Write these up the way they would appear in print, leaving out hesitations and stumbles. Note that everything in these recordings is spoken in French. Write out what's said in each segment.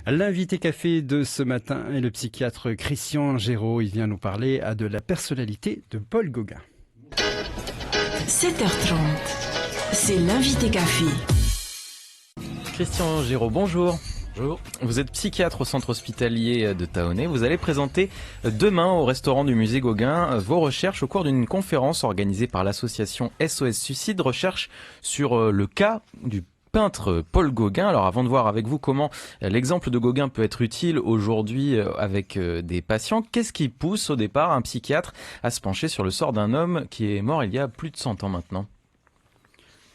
L'invité café de ce matin est le psychiatre Christian Géraud. Il vient nous parler de la personnalité de Paul Gauguin. 7h30, c'est l'invité café. Christian Géraud, bonjour. Bonjour. Vous êtes psychiatre au centre hospitalier de Thaonay. Vous allez présenter demain au restaurant du musée Gauguin vos recherches au cours d'une conférence organisée par l'association SOS Suicide, recherche sur le cas du peintre Paul Gauguin. Alors avant de voir avec vous comment l'exemple de Gauguin peut être utile aujourd'hui avec des patients, qu'est-ce qui pousse au départ un psychiatre à se pencher sur le sort d'un homme qui est mort il y a plus de 100 ans maintenant ?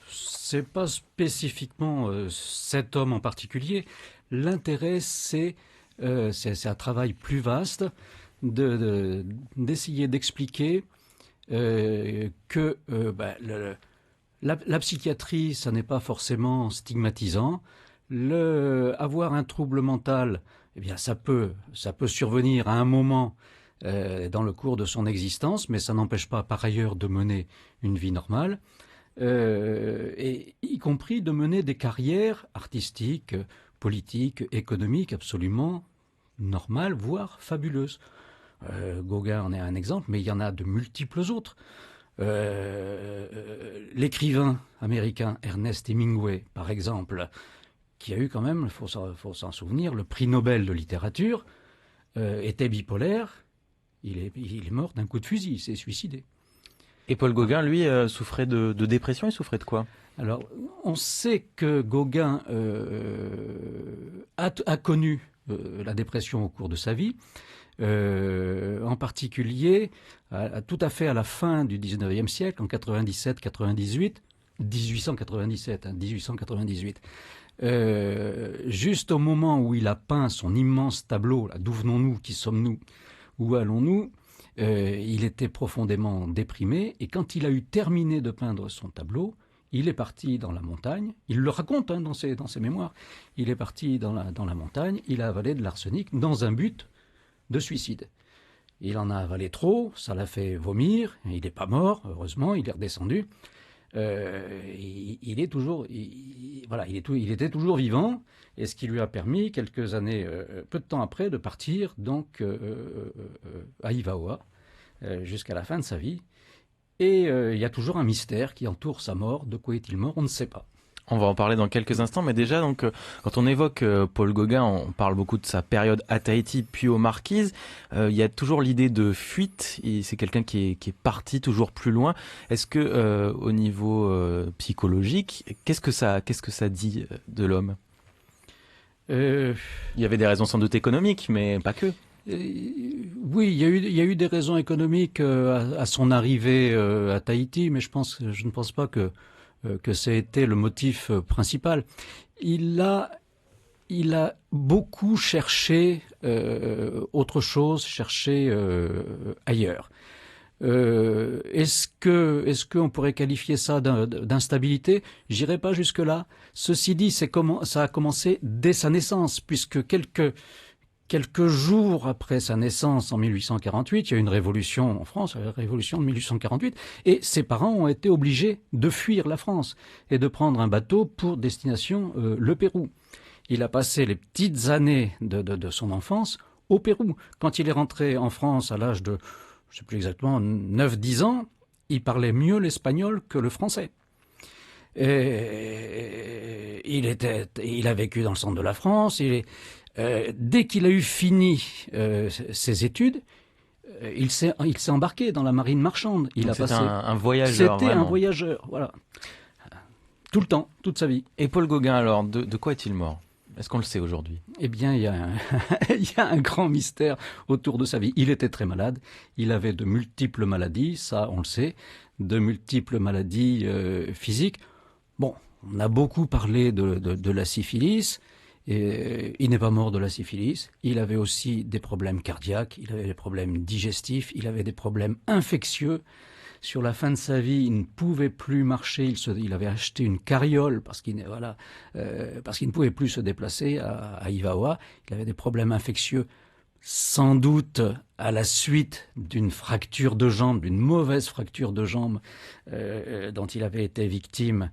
C'est pas spécifiquement cet homme en particulier. L'intérêt, c'est un travail plus vaste d'essayer d'expliquer que la psychiatrie, ça n'est pas forcément stigmatisant. Avoir un trouble mental, eh bien, ça peut survenir à un moment dans le cours de son existence, mais ça n'empêche pas par ailleurs de mener une vie normale. Et y compris de mener des carrières artistiques, politiques, économiques absolument normales, voire fabuleuses. Gauguin en est un exemple, mais il y en a de multiples autres. L'écrivain américain Ernest Hemingway, par exemple, qui a eu quand même, il faut s'en souvenir, le prix Nobel de littérature, était bipolaire. Il est mort d'un coup de fusil, il s'est suicidé. Et Paul Gauguin, lui, souffrait de dépression. Il souffrait de quoi ? Alors, on sait que Gauguin a connu la dépression au cours de sa vie, en particulier tout à fait à la fin du 19e siècle, en 97-98, 1898. Juste au moment où il a peint son immense tableau, là, d'où venons-nous, qui sommes-nous, où allons-nous ? Il était profondément déprimé et quand il a eu terminé de peindre son tableau, il est parti dans la montagne. Il le raconte dans ses mémoires. Il est parti dans la montagne, il a avalé de l'arsenic dans un but de suicide. Il en a avalé trop, ça l'a fait vomir. Il n'est pas mort, heureusement, il est redescendu. Il était toujours vivant, et ce qui lui a permis, quelques années, peu de temps après, de partir donc à Ivaoa jusqu'à la fin de sa vie. Et il y a toujours un mystère qui entoure sa mort. De quoi est-il mort ? On ne sait pas. On va en parler dans quelques instants, mais déjà, donc, quand on évoque Paul Gauguin, on parle beaucoup de sa période à Tahiti puis aux Marquises. Il y a toujours l'idée de fuite. C'est quelqu'un qui est parti toujours plus loin. Est-ce que, au niveau psychologique, qu'est-ce que ça dit de l'homme ? Il y avait des raisons sans doute économiques, mais pas que. Oui, il y a eu des raisons économiques à son arrivée à Tahiti, mais je ne pense pas que ça a été le motif principal. Il a beaucoup cherché autre chose, cherché ailleurs. Est-ce qu'on pourrait qualifier ça d'instabilité ? J'irai pas jusque-là. Ceci dit, ça a commencé dès sa naissance, puisque quelques jours après sa naissance en 1848, il y a eu une révolution en France, la révolution de 1848, et ses parents ont été obligés de fuir la France et de prendre un bateau pour destination le Pérou. Il a passé les petites années de son enfance au Pérou. Quand il est rentré en France à l'âge de, je ne sais plus exactement, 9-10 ans, il parlait mieux l'espagnol que le français. Et il a vécu dans le centre de la France. Dès qu'il a eu fini ses études, il s'est embarqué dans la marine marchande. C'était un voyageur. C'était vraiment un voyageur, voilà. Tout le temps, toute sa vie. Et Paul Gauguin, alors, de quoi est-il mort ? Est-ce qu'on le sait aujourd'hui ? Eh bien, il y a un grand mystère autour de sa vie. Il était très malade. Il avait de multiples maladies, ça on le sait, de multiples maladies physiques. Bon, on a beaucoup parlé de la syphilis. Et il n'est pas mort de la syphilis. Il avait aussi des problèmes cardiaques, il avait des problèmes digestifs, il avait des problèmes infectieux. Sur la fin de sa vie, il ne pouvait plus marcher. Il avait acheté une carriole parce qu'il ne pouvait plus se déplacer à Ivaoa. Il avait des problèmes infectieux, sans doute à la suite d'une fracture de jambe, d'une mauvaise fracture de jambe dont il avait été victime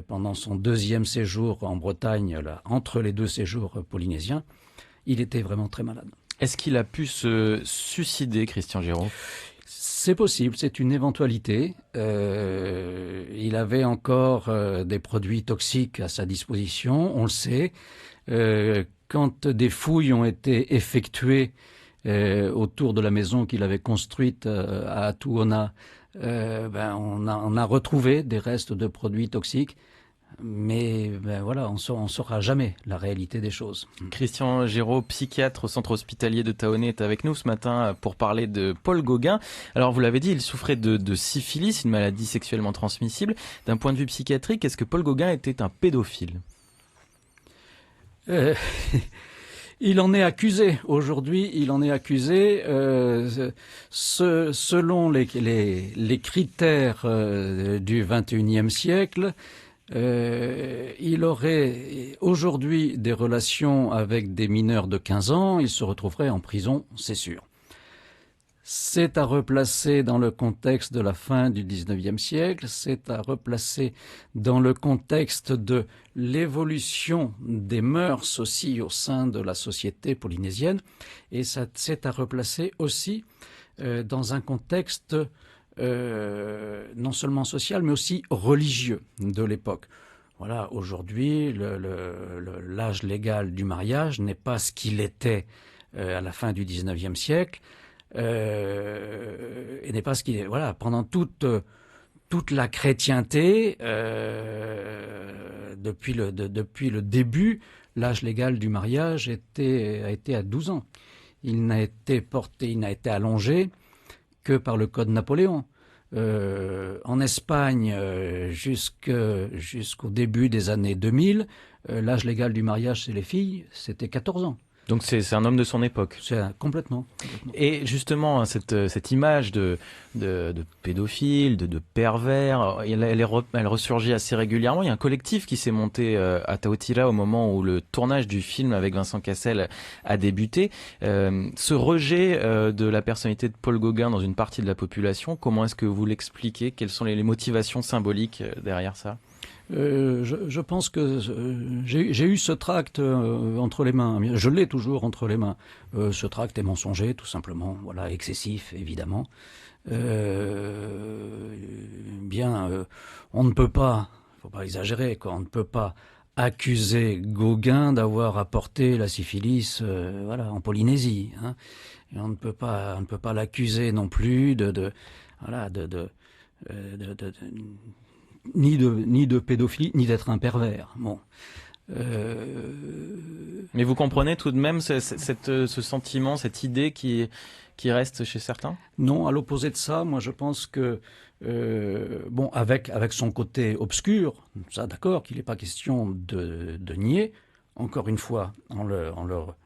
pendant son 2e séjour en Bretagne, là, entre les 2 séjours polynésiens, il était vraiment très malade. Est-ce qu'il a pu se suicider, Christian Géraud? C'est possible, c'est une éventualité. Il avait encore des produits toxiques à sa disposition, on le sait. Quand des fouilles ont été effectuées autour de la maison qu'il avait construite à Tuona, on a retrouvé des restes de produits toxiques. Mais voilà, on saura jamais la réalité des choses. Christian Géraud, psychiatre au centre hospitalier de Taoné, est avec nous ce matin pour parler de Paul Gauguin. Alors vous l'avez dit, il souffrait de syphilis, une maladie sexuellement transmissible. D'un point de vue psychiatrique, est-ce que Paul Gauguin était un pédophile? Il en est accusé. Aujourd'hui, il en est accusé. Selon les critères du XXIe siècle, il aurait aujourd'hui des relations avec des mineurs de 15 ans, il se retrouverait en prison, c'est sûr. C'est à replacer dans le contexte de la fin du XIXe siècle, c'est à replacer dans le contexte de l'évolution des mœurs aussi au sein de la société polynésienne, et c'est à replacer aussi dans un contexte non seulement social, mais aussi religieux de l'époque. Voilà, aujourd'hui, l'âge légal du mariage n'est pas ce qu'il était à la fin du XIXe siècle, et n'est pas ce qu'il est. Voilà, pendant toute la chrétienté, depuis le début, l'âge légal du mariage a été à 12 ans. Il n'a été allongé que par le Code Napoléon. En Espagne, jusqu'au début des années 2000, l'âge légal du mariage chez les filles, c'était 14 ans. Donc c'est un homme de son époque. Complètement. Et justement, cette image de pédophile, de pervers, elle ressurgit assez régulièrement. Il y a un collectif qui s'est monté à Taotira au moment où le tournage du film avec Vincent Cassel a débuté. Ce rejet de la personnalité de Paul Gauguin dans une partie de la population, comment est-ce que vous l'expliquez? Quelles sont les motivations symboliques derrière ça? Je pense que j'ai eu ce tract entre les mains. Je l'ai toujours entre les mains. Ce tract est mensonger, tout simplement. Voilà, excessif, évidemment. On ne peut pas, faut pas exagérer, quoi. On ne peut pas accuser Gauguin d'avoir apporté la syphilis, en Polynésie. Hein. Et on ne peut pas l'accuser non plus ni de pédophilie, ni d'être un pervers. Bon. Mais vous comprenez tout de même ce sentiment, cette idée qui reste chez certains? Non, à l'opposé de ça, moi je pense que avec son côté obscur, ça d'accord, qu'il n'est pas question de nier. Encore une fois, en le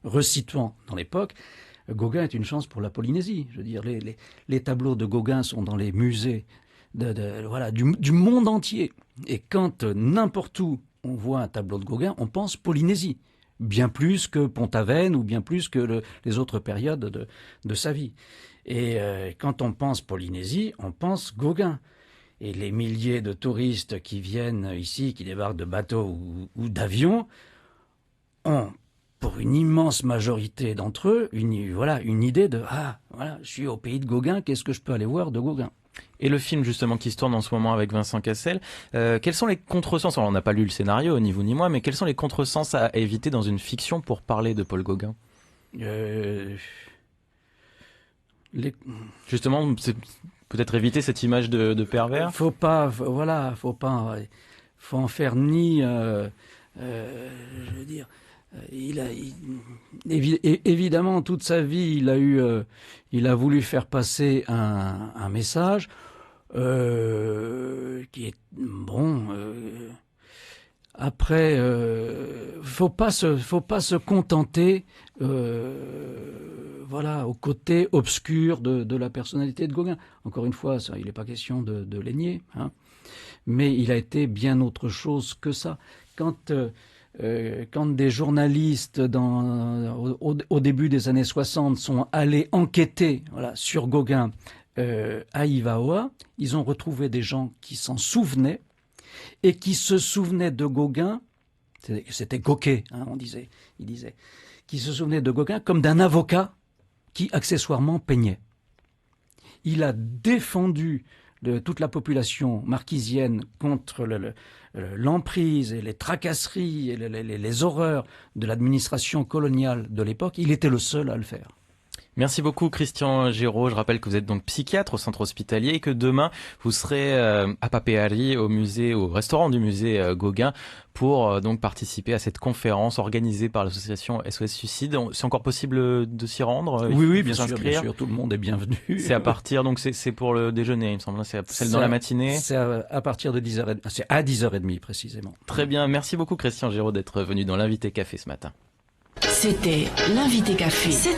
resituant dans l'époque, Gauguin est une chance pour la Polynésie. Je veux dire, les tableaux de Gauguin sont dans les musées du monde entier. Et quand n'importe où on voit un tableau de Gauguin, on pense Polynésie, bien plus que Pont-Aven ou bien plus que les autres périodes de sa vie. Et quand on pense Polynésie, on pense Gauguin. Et les milliers de touristes qui viennent ici, qui débarquent de bateaux ou d'avions, ont, pour une immense majorité d'entre eux, une idée de je suis au pays de Gauguin, qu'est-ce que je peux aller voir de Gauguin? Et le film justement qui se tourne en ce moment avec Vincent Cassel, quels sont les contresens? Alors, on n'a pas lu le scénario, ni vous ni moi, mais quels sont les contresens à éviter dans une fiction pour parler de Paul Gauguin? Justement, c'est peut-être éviter cette image de pervers. Faut en faire ni. Je veux dire. Évidemment, toute sa vie, il a voulu faire passer un message qui est bon. Après, faut pas se contenter, au côté obscur de la personnalité de Gauguin. Encore une fois, il n'est pas question de les nier, hein. Mais il a été bien autre chose que ça. Quand des journalistes au début des années 60 sont allés enquêter sur Gauguin à Ivaoa, ils ont retrouvé des gens qui s'en souvenaient et qui se souvenait de Gauguin, c'était Gauquet, hein, il disait, qui se souvenait de Gauguin comme d'un avocat qui accessoirement peignait. Il a défendu toute la population marquisienne contre l'emprise et les tracasseries et les horreurs de l'administration coloniale de l'époque. Il était le seul à le faire. Merci beaucoup Christian Géraud. Je rappelle que vous êtes donc psychiatre au centre hospitalier et que demain vous serez à Papeari au restaurant du musée Gauguin pour donc participer à cette conférence organisée par l'association SOS Suicide. C'est encore possible de s'y rendre? Oui, bien sûr, tout le monde est bienvenu. C'est à partir, donc c'est pour le déjeuner, il me semble. C'est dans la matinée. C'est à partir de 10h30, c'est à 10h30 précisément. Très bien, merci beaucoup Christian Géraud d'être venu dans l'invité café ce matin. C'était l'invité café.